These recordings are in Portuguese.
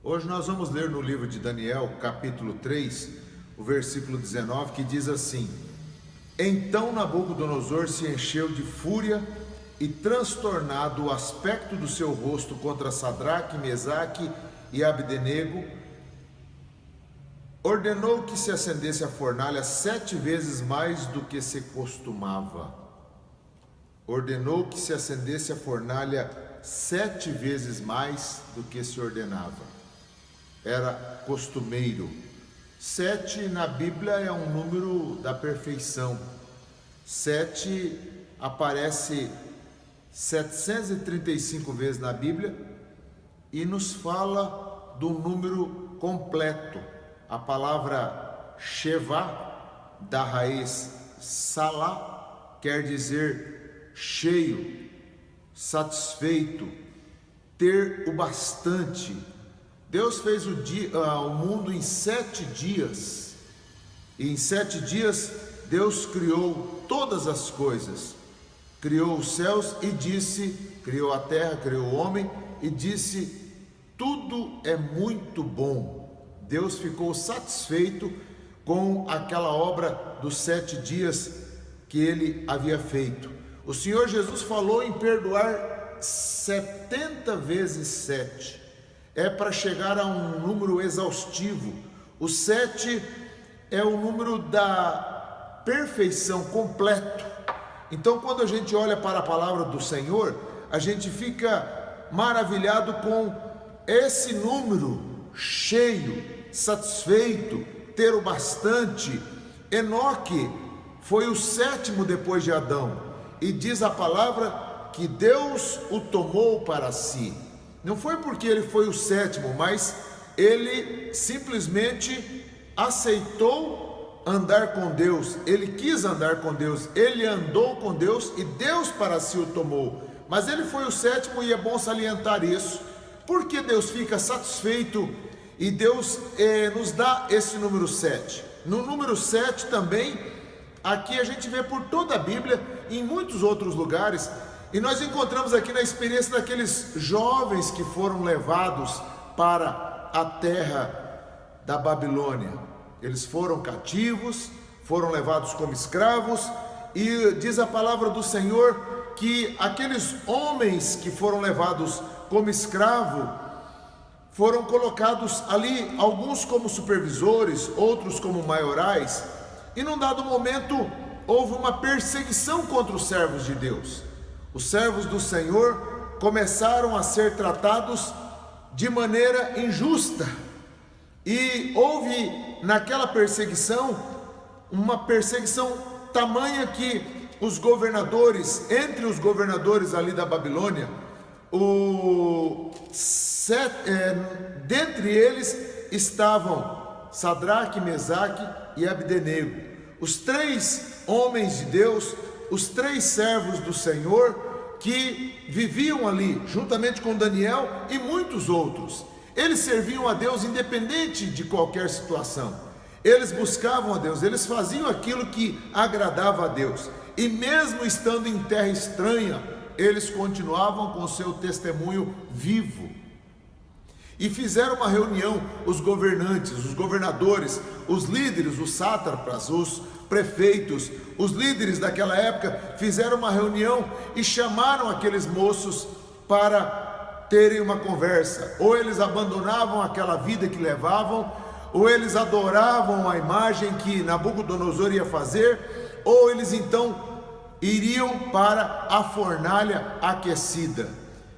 Hoje nós vamos ler no livro de Daniel, capítulo 3, o versículo 19, que diz assim: Então Nabucodonosor se encheu de fúria e, transtornado o aspecto do seu rosto contra Sadraque, Mesaque e Abdenego, ordenou que se acendesse a fornalha 7 vezes mais do que se costumava. Ordenou que se acendesse a fornalha 7 vezes mais do que se ordenava. Era costumeiro. 7 na Bíblia é um número da perfeição. 7 aparece 735 vezes na Bíblia e nos fala do número completo. A palavra Sheva, da raiz Salá, quer dizer cheio, satisfeito, ter o bastante. Deus fez o mundo em 7 dias, e em 7 dias Deus criou todas as coisas, criou os céus e disse, criou a terra, criou o homem e disse: tudo é muito bom. Deus ficou satisfeito com aquela obra dos 7 dias que ele havia feito. O Senhor Jesus falou em perdoar 70 vezes 7. É para chegar a um número exaustivo. O 7 é o número da perfeição, completo. Então, quando a gente olha para a palavra do Senhor, a gente fica maravilhado com esse número cheio, satisfeito, ter o bastante. Enoque foi o 7º depois de Adão, e diz a palavra que Deus o tomou para si. Não foi porque ele foi o 7º, mas ele simplesmente aceitou andar com Deus, ele quis andar com Deus, ele andou com Deus e Deus para si o tomou. Mas ele foi o 7º, e é bom salientar isso, porque Deus fica satisfeito e Deus nos dá esse número 7. No número 7 também, aqui a gente vê por toda a Bíblia, e em muitos outros lugares, e nós encontramos aqui na experiência daqueles jovens que foram levados para a terra da Babilônia. Eles foram cativos, foram levados como escravos, e diz a palavra do Senhor que aqueles homens que foram levados como escravo foram colocados ali, alguns como supervisores, outros como maiorais, e num dado momento houve uma perseguição contra os servos de Deus. Os servos do Senhor começaram a ser tratados de maneira injusta, e houve naquela perseguição uma perseguição tamanha que os governadores, entre os governadores ali da Babilônia, dentre eles estavam Sadraque, Mesaque e Abdenego, os 3 homens de Deus, os 3 servos do Senhor que viviam ali, juntamente com Daniel e muitos outros. Eles serviam a Deus independente de qualquer situação. Eles buscavam a Deus, eles faziam aquilo que agradava a Deus. E mesmo estando em terra estranha, eles continuavam com o seu testemunho vivo. E fizeram uma reunião, os governantes, os governadores, os líderes, os sátrapas, os prefeitos, os líderes daquela época fizeram uma reunião e chamaram aqueles moços para terem uma conversa. Ou eles abandonavam aquela vida que levavam, ou eles adoravam a imagem que Nabucodonosor ia fazer, ou eles então iriam para a fornalha aquecida.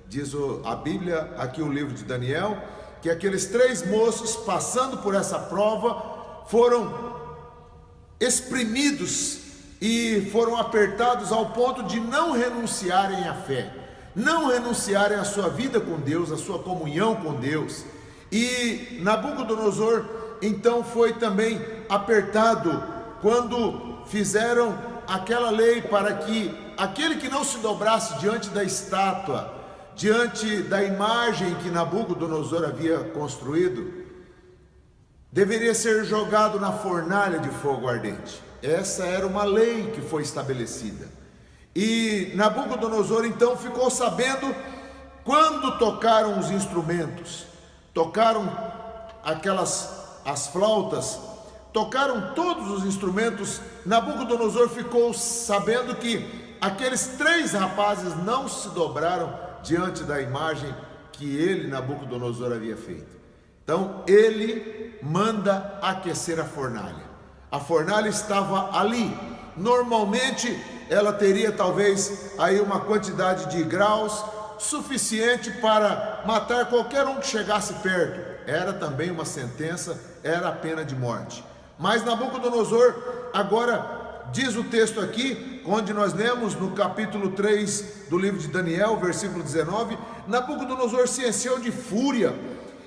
Diz a Bíblia, aqui o livro de Daniel, que aqueles 3 moços, passando por essa prova, foram exprimidos e foram apertados ao ponto de não renunciarem à fé, não renunciarem à sua vida com Deus, à sua comunhão com Deus. E Nabucodonosor então foi também apertado quando fizeram aquela lei para que aquele que não se dobrasse diante da estátua, diante da imagem que Nabucodonosor havia construído, deveria ser jogado na fornalha de fogo ardente. Essa era uma lei que foi estabelecida. E Nabucodonosor então ficou sabendo quando tocaram os instrumentos, tocaram as flautas, tocaram todos os instrumentos. Nabucodonosor ficou sabendo que aqueles 3 rapazes não se dobraram diante da imagem que ele, Nabucodonosor, havia feito. Então ele manda aquecer a fornalha. A fornalha estava ali. Normalmente ela teria talvez aí uma quantidade de graus suficiente para matar qualquer um que chegasse perto. Era também uma sentença, era a pena de morte. Mas Nabucodonosor, agora diz o texto aqui, onde nós lemos no capítulo 3 do livro de Daniel, versículo 19, Nabucodonosor se encheu de fúria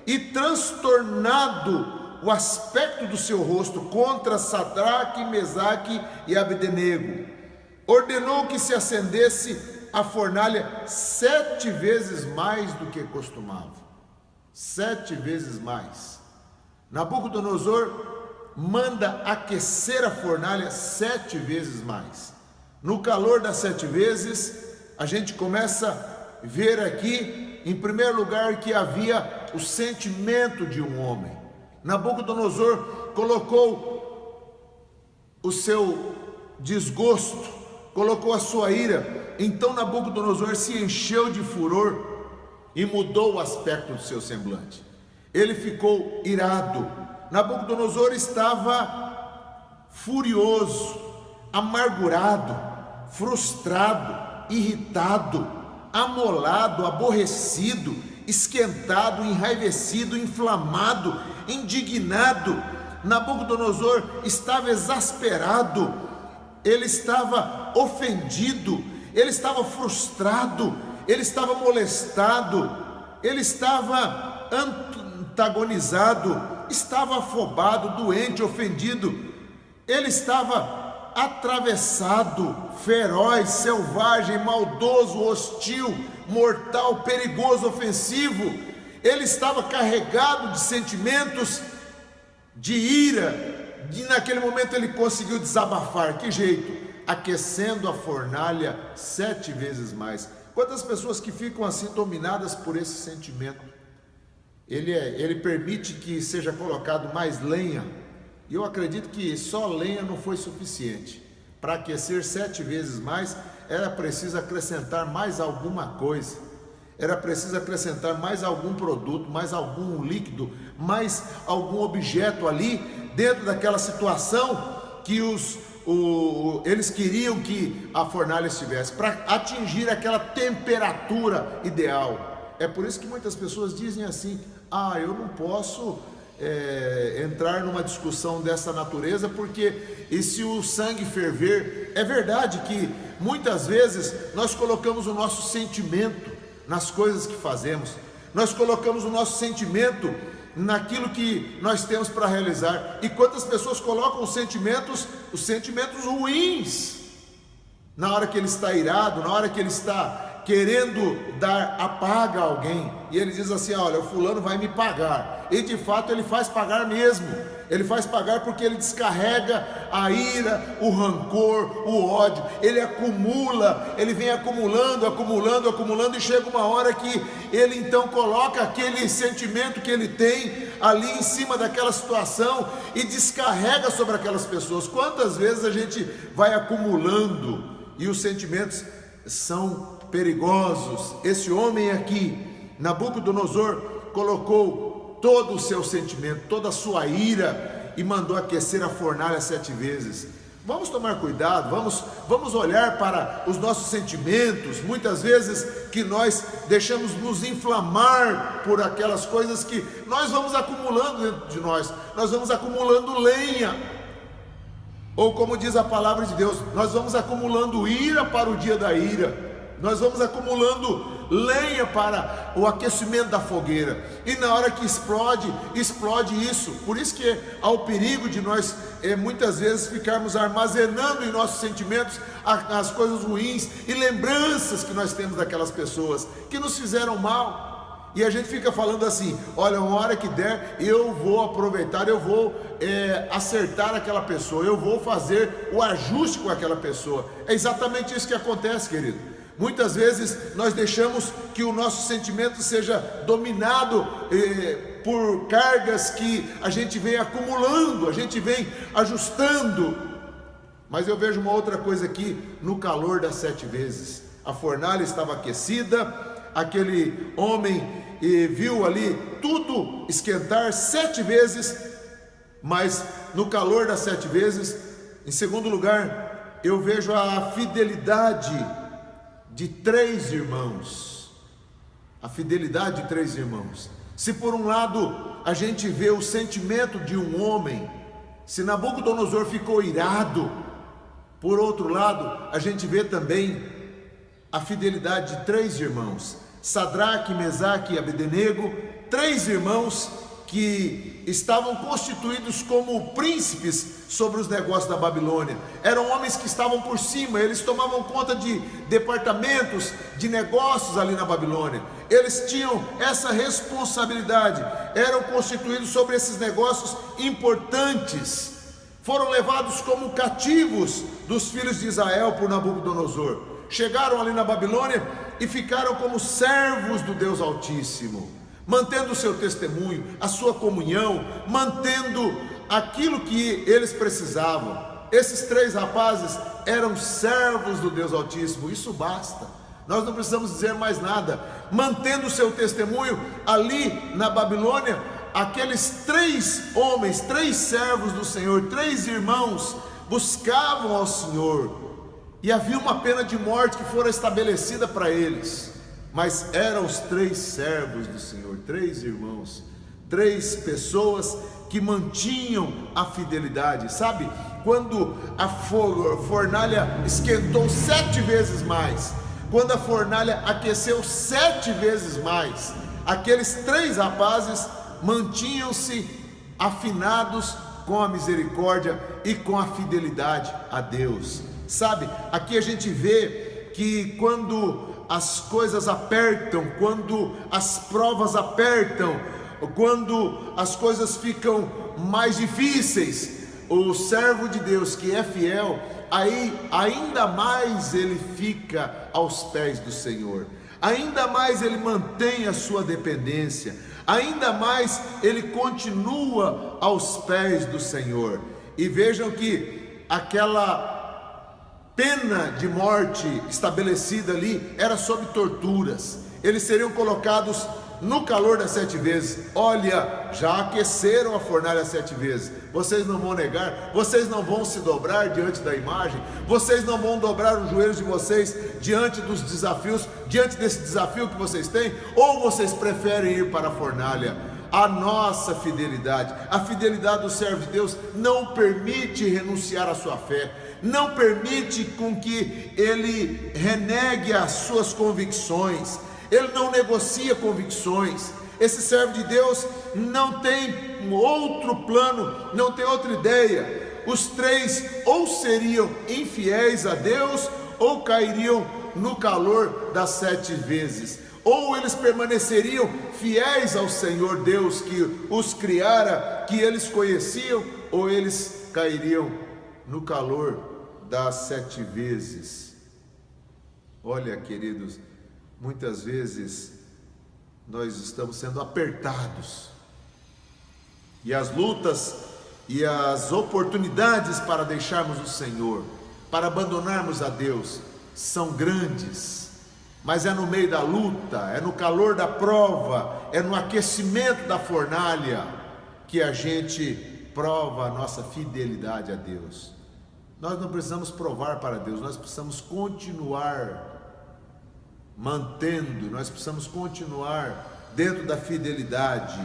e, transtornado o aspecto do seu rosto contra Sadraque, Mesaque e Abdenego, ordenou que se acendesse a fornalha 7 vezes mais do que costumava. 7 vezes mais. Nabucodonosor manda aquecer a fornalha 7 vezes mais. No calor das 7 vezes, a gente começa a ver aqui, em primeiro lugar, que havia o sentimento de um homem. Nabucodonosor colocou o seu desgosto, colocou a sua ira. Então Nabucodonosor se encheu de furor e mudou o aspecto do seu semblante. Ele ficou irado. Nabucodonosor estava furioso, amargurado, frustrado, irritado, amolado, aborrecido, esquentado, enraivecido, inflamado, indignado. Nabucodonosor estava exasperado, ele estava ofendido, ele estava frustrado, ele estava molestado, ele estava antagonizado, estava afobado, doente, ofendido, ele estava atravessado, feroz, selvagem, maldoso, hostil, mortal, perigoso, ofensivo. Ele estava carregado de sentimentos de ira, e naquele momento ele conseguiu desabafar. Que jeito? Aquecendo a fornalha 7 vezes mais. Quantas pessoas que ficam assim dominadas por esse sentimento? Ele permite que seja colocado mais lenha, e eu acredito que só lenha não foi suficiente. Para aquecer 7 vezes mais, era preciso acrescentar mais alguma coisa, era preciso acrescentar mais algum produto, mais algum líquido, mais algum objeto ali, dentro daquela situação que eles queriam que a fornalha estivesse, para atingir aquela temperatura ideal. É por isso que muitas pessoas dizem assim: eu não posso entrar numa discussão dessa natureza, porque e se o sangue ferver? É verdade que muitas vezes nós colocamos o nosso sentimento nas coisas que fazemos, nós colocamos o nosso sentimento naquilo que nós temos para realizar. E quantas pessoas colocam os sentimentos ruins, na hora que ele está irado, na hora que ele está querendo dar a paga a alguém, e ele diz assim: olha, o fulano vai me pagar, e de fato ele faz pagar mesmo, ele faz pagar porque ele descarrega a ira, o rancor, o ódio, ele acumula, ele vem acumulando, e chega uma hora que ele então coloca aquele sentimento que ele tem ali em cima daquela situação e descarrega sobre aquelas pessoas. Quantas vezes a gente vai acumulando, e os sentimentos são perigosos. Esse homem aqui, Nabucodonosor, colocou todo o seu sentimento, toda a sua ira, e mandou aquecer a fornalha 7 vezes. Vamos tomar cuidado, vamos olhar para os nossos sentimentos. Muitas vezes que nós deixamos nos inflamar por aquelas coisas que nós vamos acumulando dentro de nós vamos acumulando lenha, ou como diz a palavra de Deus, nós vamos acumulando ira para o dia da ira, nós vamos acumulando lenha para o aquecimento da fogueira, e na hora que explode isso. Por isso que há o perigo de nós muitas vezes ficarmos armazenando em nossos sentimentos as coisas ruins e lembranças que nós temos daquelas pessoas que nos fizeram mal, e a gente fica falando assim: olha, uma hora que der, eu vou aproveitar, eu vou acertar aquela pessoa, eu vou fazer o ajuste com aquela pessoa. É exatamente isso que acontece, querido. Muitas vezes nós deixamos que o nosso sentimento seja dominado por cargas que a gente vem acumulando, a gente vem ajustando. Mas eu vejo uma outra coisa aqui, no calor das 7 vezes. A fornalha estava aquecida, aquele homem viu ali tudo esquentar 7 vezes, mas no calor das 7 vezes, em segundo lugar, eu vejo a fidelidade de 3 irmãos. A fidelidade de 3 irmãos. Se por um lado a gente vê o sentimento de um homem, se Nabucodonosor ficou irado, por outro lado a gente vê também a fidelidade de 3 irmãos, Sadraque, Mesaque e Abdenego, 3 irmãos que estavam constituídos como príncipes sobre os negócios da Babilônia. Eram homens que estavam por cima, eles tomavam conta de departamentos, de negócios ali na Babilônia. Eles tinham essa responsabilidade, eram constituídos sobre esses negócios importantes. Foram levados como cativos dos filhos de Israel por Nabucodonosor. Chegaram ali na Babilônia e ficaram como servos do Deus Altíssimo, mantendo o seu testemunho, a sua comunhão, mantendo aquilo que eles precisavam. Esses 3 rapazes eram servos do Deus Altíssimo, isso basta. Nós não precisamos dizer mais nada. Mantendo o seu testemunho ali na Babilônia, aqueles 3 homens, 3 servos do Senhor, 3 irmãos, buscavam ao Senhor, e havia uma pena de morte que fora estabelecida para eles, mas eram os 3 servos do Senhor, 3 irmãos, 3 pessoas que mantinham a fidelidade. Sabe, quando a fornalha esquentou 7 vezes mais, quando a fornalha aqueceu 7 vezes mais, aqueles 3 rapazes mantinham-se afinados com a misericórdia e com a fidelidade a Deus. Sabe, aqui a gente vê que quando as coisas apertam, quando as provas apertam, quando as coisas ficam mais difíceis, o servo de Deus que é fiel, aí ainda mais ele fica aos pés do Senhor, ainda mais ele mantém a sua dependência, ainda mais ele continua aos pés do Senhor. E vejam que aquela pena de morte estabelecida ali era sob torturas. Eles seriam colocados no calor das 7 vezes. Olha, já aqueceram a fornalha 7 vezes. Vocês não vão negar, vocês não vão se dobrar diante da imagem, vocês não vão dobrar os joelhos de vocês diante dos desafios, diante desse desafio que vocês têm, ou vocês preferem ir para a fornalha? A nossa fidelidade, a fidelidade do servo de Deus não permite renunciar à sua fé, não permite com que ele renegue as suas convicções, ele não negocia convicções. Esse servo de Deus não tem outro plano, não tem outra ideia. Os 3 ou seriam infiéis a Deus, ou cairiam no calor das 7 vezes, ou eles permaneceriam fiéis ao Senhor Deus que os criara, que eles conheciam, ou eles cairiam no calor das 7 vezes. Olha, queridos, muitas vezes nós estamos sendo apertados, e as lutas e as oportunidades para deixarmos o Senhor, para abandonarmos a Deus, são grandes. Mas é no meio da luta, é no calor da prova, é no aquecimento da fornalha que a gente prova a nossa fidelidade a Deus. Nós não precisamos provar para Deus, nós precisamos continuar mantendo, nós precisamos continuar dentro da fidelidade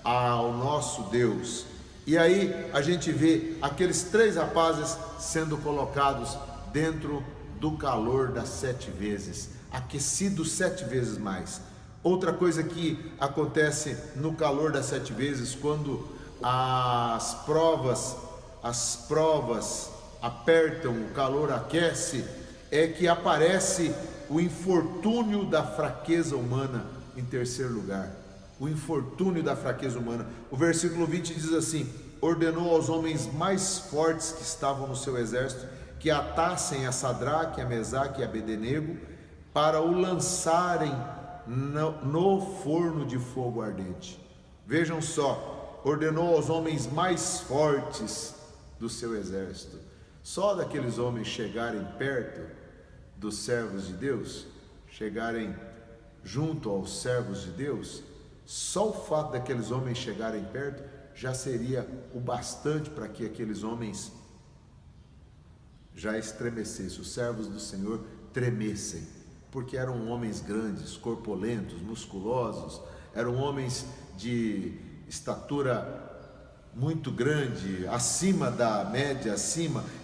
ao nosso Deus. E aí a gente vê aqueles 3 rapazes sendo colocados dentro do calor das 7 vezes, aquecidos 7 vezes mais. Outra coisa que acontece no calor das 7 vezes, quando as provas apertam, o calor aquece, é que aparece o infortúnio da fraqueza humana em terceiro lugar. O infortúnio da fraqueza humana. O versículo 20 diz assim: ordenou aos homens mais fortes que estavam no seu exército que atassem a Sadraque, a Mesaque e a Abdenego para o lançarem no forno de fogo ardente. Vejam só, ordenou aos homens mais fortes do seu exército. Só daqueles homens chegarem perto dos servos de Deus, chegarem junto aos servos de Deus, só o fato daqueles homens chegarem perto já seria o bastante para que aqueles homens já estremecessem, os servos do Senhor tremessem, porque eram homens grandes, corpulentos, musculosos, eram homens de estatura muito grande, acima da média,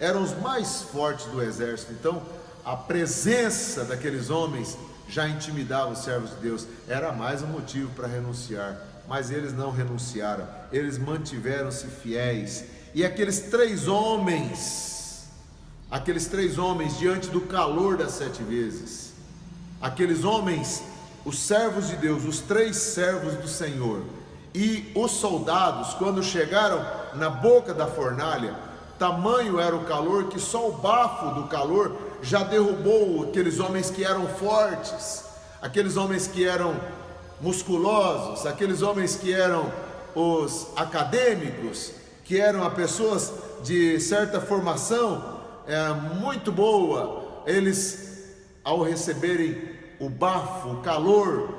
eram os mais fortes do exército. Então a presença daqueles homens já intimidava os servos de Deus, era mais um motivo para renunciar, mas eles não renunciaram, eles mantiveram-se fiéis. E aqueles três homens diante do calor das 7 vezes, aqueles homens, os servos de Deus, os 3 servos do Senhor e os soldados, quando chegaram na boca da fornalha, tamanho era o calor que só o bafo do calor já derrubou aqueles homens que eram fortes, aqueles homens que eram musculosos, aqueles homens que eram os acadêmicos, que eram as pessoas de certa formação muito boa. Eles, ao receberem o bafo, o calor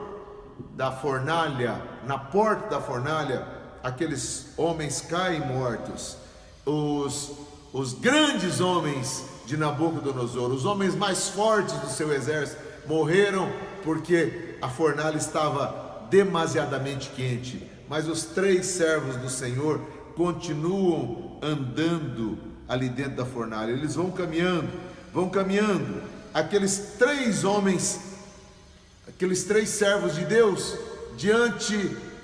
da fornalha, na porta da fornalha, aqueles homens caem mortos. Os grandes homens de Nabucodonosor, os homens mais fortes do seu exército, morreram porque a fornalha estava demasiadamente quente. Mas os 3 servos do Senhor continuam andando ali dentro da fornalha. Eles vão caminhando. Aqueles 3 homens, aqueles 3 servos de Deus diante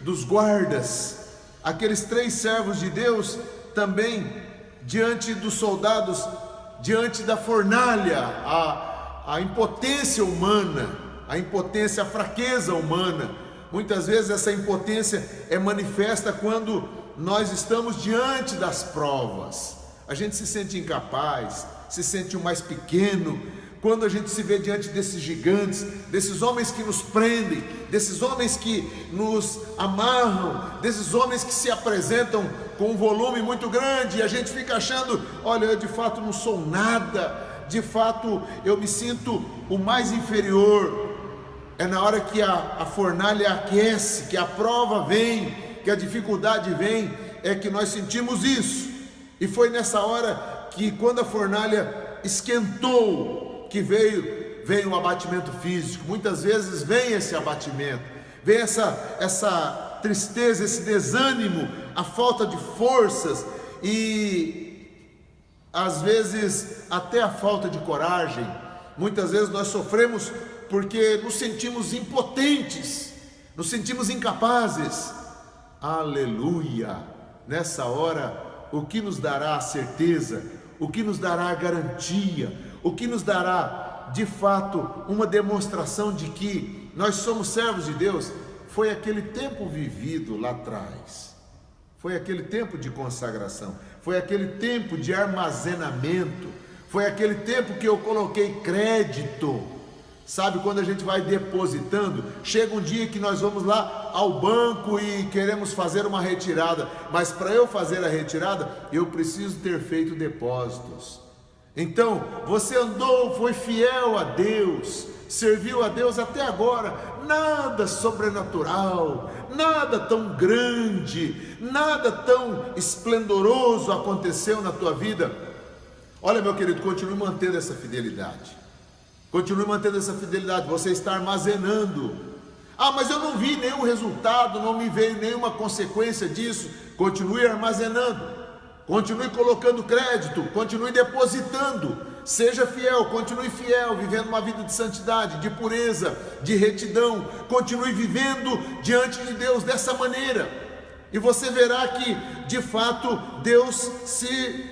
dos guardas, aqueles 3 servos de Deus também diante dos soldados, diante da fornalha, a impotência humana, a fraqueza humana. Muitas vezes essa impotência é manifesta quando nós estamos diante das provas. A gente se sente incapaz, se sente o mais pequeno, quando a gente se vê diante desses gigantes, desses homens que nos prendem, desses homens que nos amarram, desses homens que se apresentam com um volume muito grande, e a gente fica achando, olha, eu de fato não sou nada, de fato eu me sinto o mais inferior. É na hora que a fornalha aquece, que a prova vem, que a dificuldade vem, é que nós sentimos isso. E foi nessa hora que, quando a fornalha esquentou, que veio o abatimento físico. Muitas vezes vem esse abatimento, vem essa tristeza, esse desânimo, a falta de forças e às vezes até a falta de coragem. Muitas vezes nós sofremos porque nos sentimos impotentes, nos sentimos incapazes. Aleluia! Nessa hora, o que nos dará a certeza, o que nos dará a garantia, o que nos dará de fato uma demonstração de que nós somos servos de Deus, foi aquele tempo vivido lá atrás, foi aquele tempo de consagração, foi aquele tempo de armazenamento, foi aquele tempo que eu coloquei crédito. Sabe, quando a gente vai depositando, chega um dia que nós vamos lá ao banco e queremos fazer uma retirada, mas para eu fazer a retirada, eu preciso ter feito depósitos. Então, você andou, foi fiel a Deus, serviu a Deus até agora, nada sobrenatural, nada tão grande, nada tão esplendoroso aconteceu na tua vida. Olha, meu querido, continue mantendo essa fidelidade. Continue mantendo essa fidelidade, você está armazenando. Ah, mas eu não vi nenhum resultado, não me veio nenhuma consequência disso. Continue armazenando, continue colocando crédito, continue depositando. Seja fiel, continue fiel, vivendo uma vida de santidade, de pureza, de retidão. Continue vivendo diante de Deus dessa maneira. E você verá que, de fato, Deus se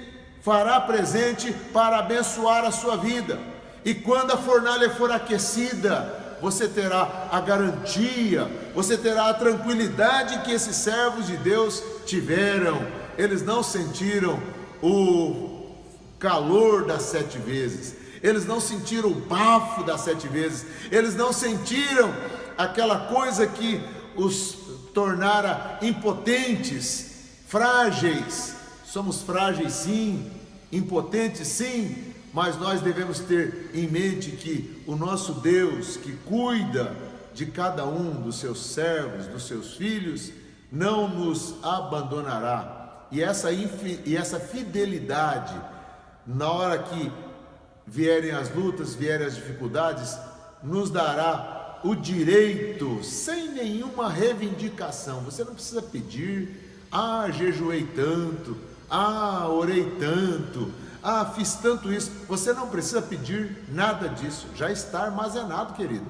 fará presente para abençoar a sua vida. E quando a fornalha for aquecida, você terá a garantia, você terá a tranquilidade que esses servos de Deus tiveram. Eles não sentiram o calor das 7 vezes, eles não sentiram o bafo das 7 vezes, eles não sentiram aquela coisa que os tornara impotentes, frágeis. Somos frágeis sim, impotentes sim, mas nós devemos ter em mente que o nosso Deus, que cuida de cada um dos seus servos, dos seus filhos, não nos abandonará. E essa fidelidade, na hora que vierem as lutas, vierem as dificuldades, nos dará o direito, sem nenhuma reivindicação. Você não precisa pedir: jejuei tanto, orei tanto, fiz tanto isso. Você não precisa pedir nada disso, já está armazenado, querido.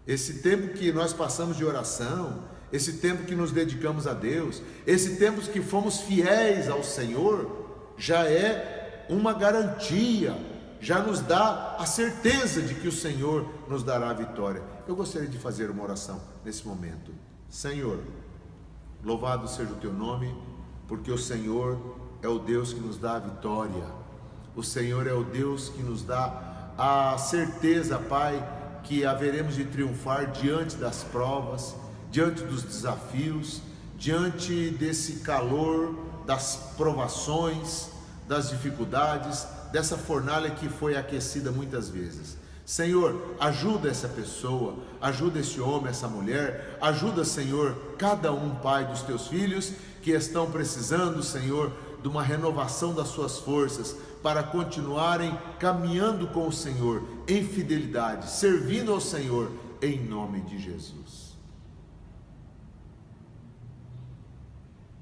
Esse tempo que nós passamos de oração, esse tempo que nos dedicamos a Deus, esse tempo que fomos fiéis ao Senhor, já é uma garantia, já nos dá a certeza de que o Senhor nos dará a vitória. Eu gostaria de fazer uma oração nesse momento. Senhor, louvado seja o teu nome, porque o Senhor é o Deus que nos dá a vitória. O Senhor é o Deus que nos dá a certeza, Pai, que haveremos de triunfar diante das provas, diante dos desafios, diante desse calor, das provações, das dificuldades, dessa fornalha que foi aquecida muitas vezes. Senhor, ajuda essa pessoa, ajuda esse homem, essa mulher, ajuda, Senhor, cada um, Pai, dos teus filhos que estão precisando, Senhor, de uma renovação das suas forças para continuarem caminhando com o Senhor em fidelidade, servindo ao Senhor, em nome de Jesus.